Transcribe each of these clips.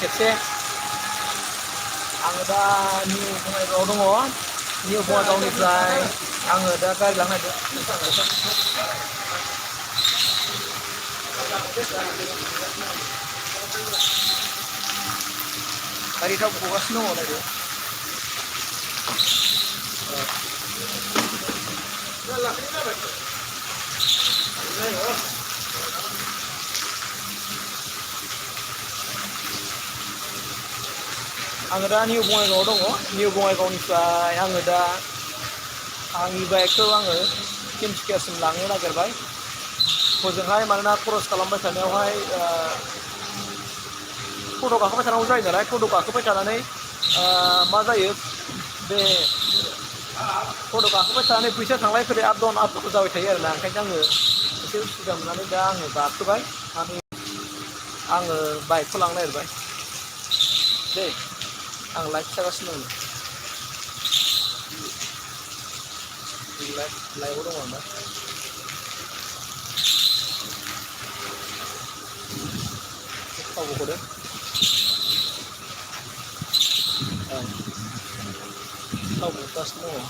खेबसे आङो दा निउ बङाइगावआव दङ निउ बङाइगावनिफ्राय आङो दा गारि लांनो नागिरदों गारि थाव गगासिनो दङ दायो आङो दा निउ बङाइगावआव दङ निउ बङाइगावनिफ्राय आङो दा आंनि बाइकखौ आङो तिनसुकियासिम लांनो नागिरबाय हजोंहाय मानोना खरस खालामबाय थानायावहाय टट' गाखोबाय थानांगौ जायो नालाय टट' गाखोबाय थानानै मा जायो बे टट' गाखोबाय थानानै फैसा थांलाय फैलाय आप डाउन जाबाय थायो आरोना ओंखायनो आङो एसे उसुबिदा मोननानै दा आङो गाखोबाय आङो बाइकखौ लांनो नागिरबाय दे आं लाइभ खिथागासिनो दङ लाइभआव दङ आं दा थावबो हरो थाव हरगासिनो दङ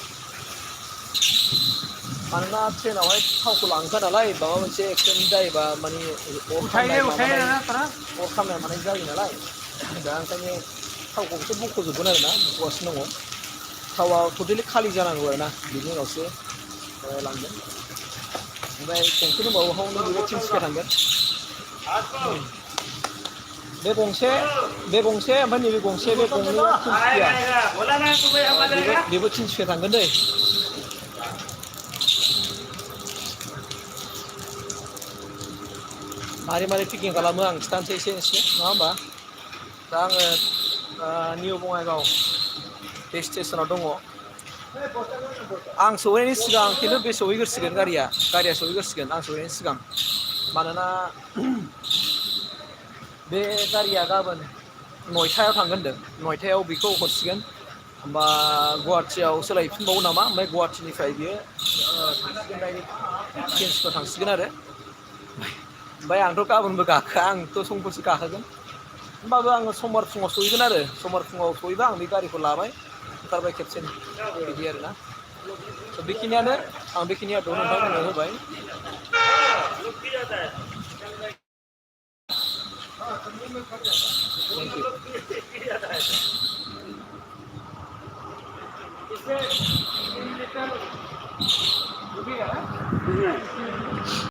मानोना ट्रेनावहाय थावखौ लांखा नालाय माबा मोनसे एक्सिडेन्ट जायोबा माने अर खामनाय मानाय जायो नालाय दा ओंखायनो थावखौ एसे बख'जोबगोन आरोना बख'गासिनो दङ थावा टटेलि खालि जानांगौ आरोना बिनि उनावसो लांगोन ओमफ्राय गंसे दंबावो हावनो बेबो तिनसुकिया थांगोन बे गंसे ओमफ्राय नैबे गंसे बे गंनै तिनसुकिया बेबो तिनसुकिया थांगोन दै मारै पिकिं खालामो आं खिथानोसै एसे नङा होमबा दा आङो निउ बङाइगाव बे स्टेसनाव दङ आं सहैनायनि सिगां खिन्थु बे सहैग्रोसिगोन गारिया सहैग्रोसिगोन आं सहैनायनि सिगां मानोना बे गारिया गाबोन 9टायाव थांगोन होनदों 9टायाव बेखौ हरसिगोन होमबा गुवाहाटियाव सोलायफिनबावो नामा ओमफ्राय गुवाहाटिनिफ्राय बियो थांसिगोन ट्रेन्सफार थांसिगोन आरो ओमफ्राय आंथ' गाबोनबो गाखोआ आंथ' समफोरसो गाखोगोन होमबाबो आङो समबार फुङाव सहैगोन आरो समबार फुङाव सहैबा आं बे गारिखौ लाबाय ओंखारबाय खेबसेनो बिदि आरोना बेखिनियानो आं बेखिनि आदबखौ नोंथांमोननो होबाय